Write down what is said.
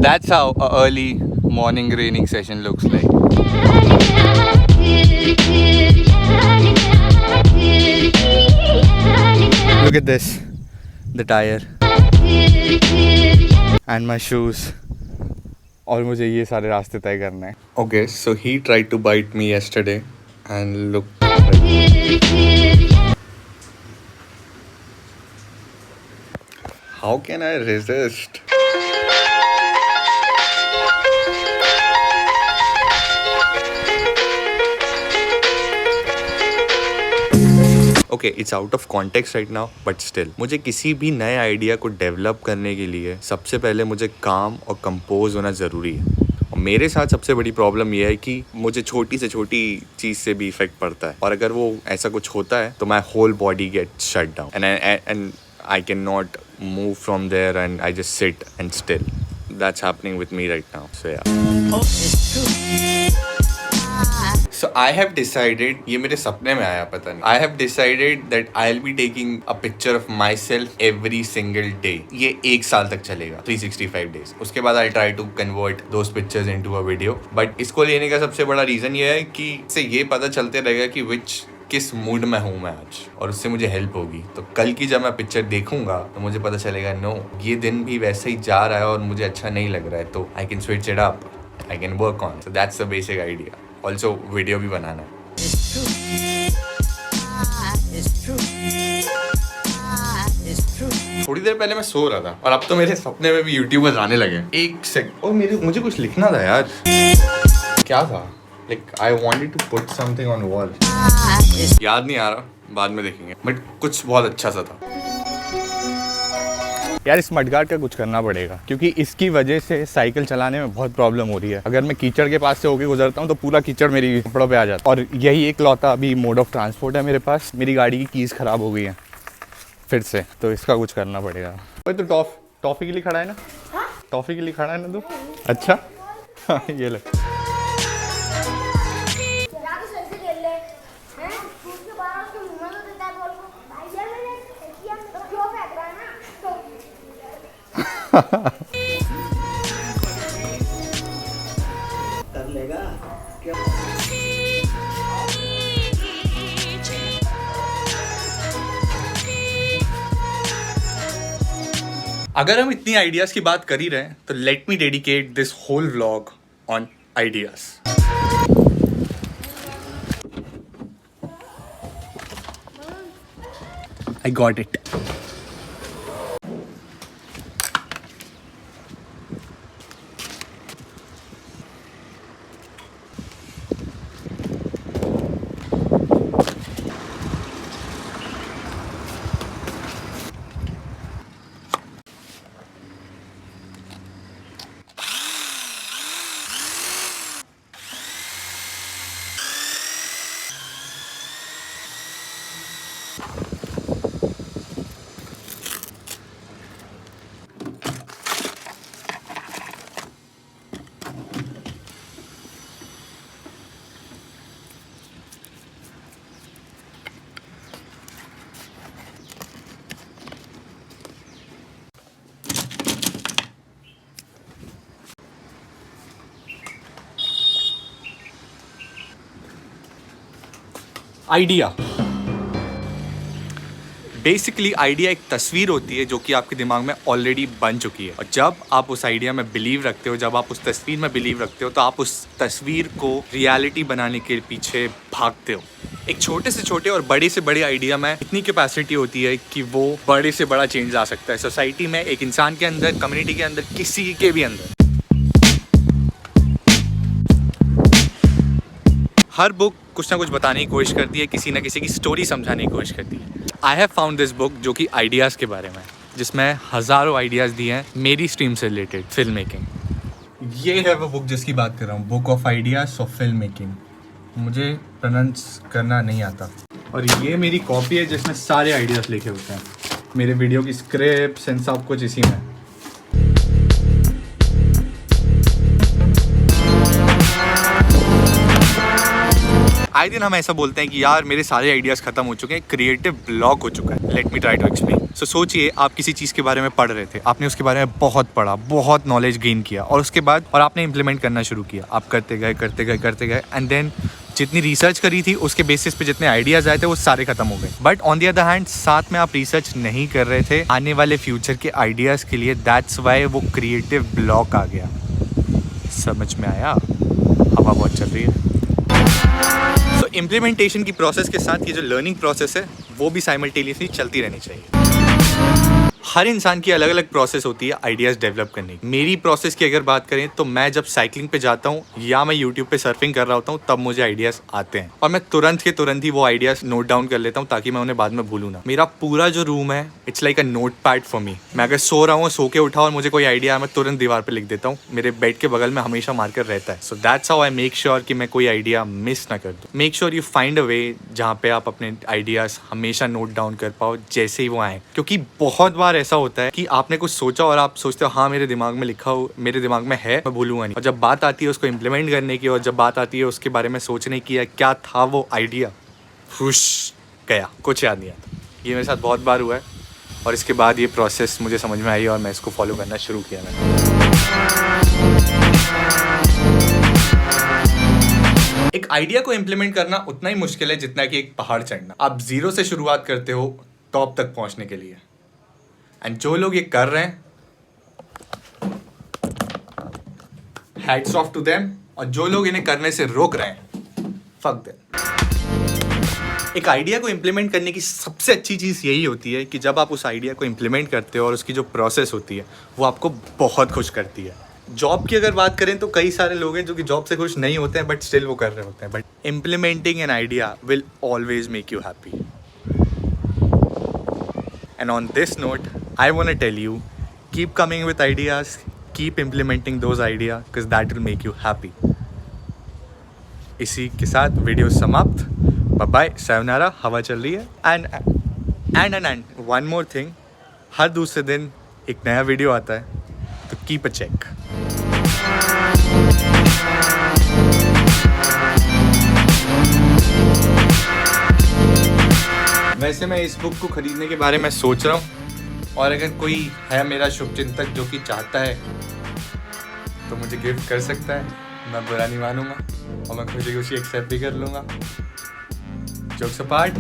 that's how a early morning raining session looks like. Look at this, the tire and my shoes. और मुझे ये सारे रास्ते तय करने हैं. Okay, so he tried to bite me yesterday and look. How can I resist? Okay, it's out of context right now, but still, मुझे किसी भी नए आइडिया को डेवलप करने के लिए सबसे पहले मुझे काम और कंपोज होना ज़रूरी है. और मेरे साथ सबसे बड़ी प्रॉब्लम यह है कि मुझे छोटी से छोटी चीज़ से भी इफेक्ट पड़ता है, और अगर वो ऐसा कुछ होता है तो my whole body get shut down and I cannot move from there and I just sit and still. That's happening with me right now. So yeah. So I have decided, ये मेरे सपने में आया पता नहीं. I have decided that I'll be taking a picture of myself every single day. ये 1 साल तक चलेगा, 365 days. उसके बाद I'll try to convert those pictures into a video. But इसको लेने का सबसे बड़ा reason ये है कि इससे ये पता चलते रहेगा कि किस मूड में हूँ मैं आज, और उससे मुझे हेल्प होगी. तो कल की जब मैं पिक्चर देखूंगा तो मुझे पता चलेगा नो, ये दिन भी वैसे ही जा रहा है और मुझे अच्छा नहीं लग रहा है, तो I can switch it up, I can work on. So that's the basic idea. Also video भी बनाना है. थोड़ी देर पहले मैं सो रहा था और अब तो मेरे सपने में भी यूट्यूबर्स आने लगे. एक सेकंड, और मुझे कुछ लिखना था यार. क्या था? Like I wanted to put something on wall. याद नहीं आ रहा, बाद में देखेंगे. बट कुछ बहुत अच्छा सा था. यार इस मडगार्ड का कुछ करना पड़ेगा, क्योंकि इसकी वजह से साइकिल चलाने में बहुत प्रॉब्लम हो रही है. अगर मैं कीचड़ के पास से होके गुजरता हूँ तो पूरा कीचड़ मेरी कपड़ों पे आ जाता है, और यही एक लौता अभी मोड ऑफ ट्रांसपोर्ट है मेरे पास. मेरी गाड़ी की कीज खराब हो गई है फिर से, तो इसका कुछ करना पड़ेगा. तो टॉफी के लिए खड़ा है ना? टॉफी के लिए खड़ा है ना तू? अच्छा ये ले. कर लेगा क्या? अगर हम इतनी आइडियाज की बात कर ही रहे हैं तो let me dedicate this whole vlog on ideas. I got it. Idea basically idea एक तस्वीर होती है जो कि आपके दिमाग में ऑलरेडी बन चुकी है, और जब आप उस आइडिया में बिलीव रखते हो, जब आप उस तस्वीर में बिलीव रखते हो, तो आप उस तस्वीर को रियलिटी बनाने के पीछे भागते हो. एक छोटे से छोटे और बड़े से बड़े आइडिया में इतनी कैपेसिटी होती है कि वो बड़े से बड़ा चेंज ला सकता है सोसाइटी में, एक इंसान के अंदर, कम्युनिटी के अंदर, किसी के भी अंदर. हर बुक कुछ ना कुछ बताने की कोशिश करती है, किसी ना किसी की स्टोरी समझाने की कोशिश करती है. I have found this book जो कि आइडियाज़ के बारे में, जिसमें हज़ारों आइडियाज़ दिए हैं मेरी स्ट्रीम से रिलेटेड, फिल्म मेकिंग. ये है वो बुक जिसकी बात कर रहा हूँ, book of ideas of film making. मुझे प्रोनाउंस करना नहीं आता, और ये मेरी कॉपी है जिसमें सारे आइडियाज़ लिखे होते हैं, मेरे वीडियो की स्क्रिप्ट एंड सब कुछ इसी में. आए दिन हम ऐसा बोलते हैं कि यार मेरे सारे आइडियाज़ खत्म हो चुके हैं, क्रिएटिव ब्लॉक हो चुका है। Let me try to explain. So सोचिए आप किसी चीज़ के बारे में पढ़ रहे थे, आपने उसके बारे में बहुत पढ़ा, बहुत नॉलेज गेन किया और उसके बाद और आपने इम्प्लीमेंट करना शुरू किया। आप करते गए एंड देन जितनी रिसर्च करी थी उसके बेसिस पे जितने आइडियाज़ आए थे वो सारे खत्म हो गए। But on the other hand साथ में आप रिसर्च नहीं कर रहे थे आने वाले फ्यूचर के आइडियाज़ के लिए। दैट्स वाई वो क्रिएटिव ब्लॉक आ गया। समझ में आया? हवा बहुत चल रही है। तो इम्प्लीमेंटेशन की प्रोसेस के साथ ये जो लर्निंग प्रोसेस है वो भी साइमल्टेनियसली चलती रहनी चाहिए। हर इंसान की अलग अलग प्रोसेस होती है आइडियाज़ डेवलप करने की। मेरी प्रोसेस की अगर बात करें तो मैं जब साइकिलिंग पे जाता हूँ या मैं यूट्यूब पे सर्फिंग कर रहा होता हूँ तब मुझे आइडियाज़ आते हैं और मैं तुरंत के तुरंत ही वो आइडियाज़ नोट डाउन कर लेता हूँ ताकि मैं उन्हें बाद में भूलूँ ना। मेरा पूरा जो रूम है it's like a note pad for me. मैं अगर सो रहा हूँ, सो के उठा और मुझे कोई आइडिया है, मैं तुरंत दीवार पर लिख देता हूँ। मेरे बेड के बगल में हमेशा मार्कर रहता है। So that's how I make sure कि मैं कोई आइडिया मिस ना कर दूँ। Make sure you find a way जहाँ पे आप अपने आइडियाज़ हमेशा नोट डाउन कर पाओ जैसे ही वो आए, क्योंकि बहुत बार ऐसा होता है कि आपने कुछ सोचा और आप सोचते हो हाँ मेरे दिमाग में लिखा हो, मेरे दिमाग में है, मैं भूलूंगा नहीं। और जब बात आती है उसको इम्प्लीमेंट करने की और जब बात आती है उसके बारे में सोचने की क्या था वो आइडिया, खुश गया, कुछ याद नहीं आता। ये मेरे साथ बहुत बार हुआ है और इसके बाद ये प्रोसेस मुझे समझ में आई और मैं इसको फॉलो करना शुरू किया। मैंने एक आइडिया को इम्प्लीमेंट करना उतना ही मुश्किल है जितना कि एक पहाड़ चढ़ना। आप जीरो से शुरुआत करते हो टॉप तक पहुंचने के लिए। एंड जो लोग ये कर रहे हैं, हैट्स ऑफ टू देम। और जो लोग इन्हें करने से रोक रहे हैं, फक देम। एक आइडिया को इम्प्लीमेंट करने की सबसे अच्छी चीज़ यही होती है कि जब आप उस आइडिया को इम्प्लीमेंट करते हो और उसकी जो प्रोसेस होती है वो आपको बहुत खुश करती है। जॉब की अगर बात करें तो कई सारे लोग हैं जो कि जॉब से खुश नहीं होते हैं बट स्टिल वो कर रहे होते हैं। But implementing an idea will always make you happy. And on this note, I want to tell you, keep coming with ideas, keep implementing those ideas because that will make you happy. इसी के साथ video समाप्त। Bye bye, sayonara, हवा चल रही है। And one more thing, हर दूसरे दिन एक नया वीडियो आता है, तो keep a check. वैसे मैं इस बुक को ख़रीदने के बारे में सोच रहा हूँ और अगर कोई है मेरा शुभचिंतक जो कि चाहता है तो मुझे गिफ्ट कर सकता है। मैं बुरा नहीं मानूंगा और मैं खुशी खुशी एक्सेप्ट भी कर लूँगा। Jokes apart,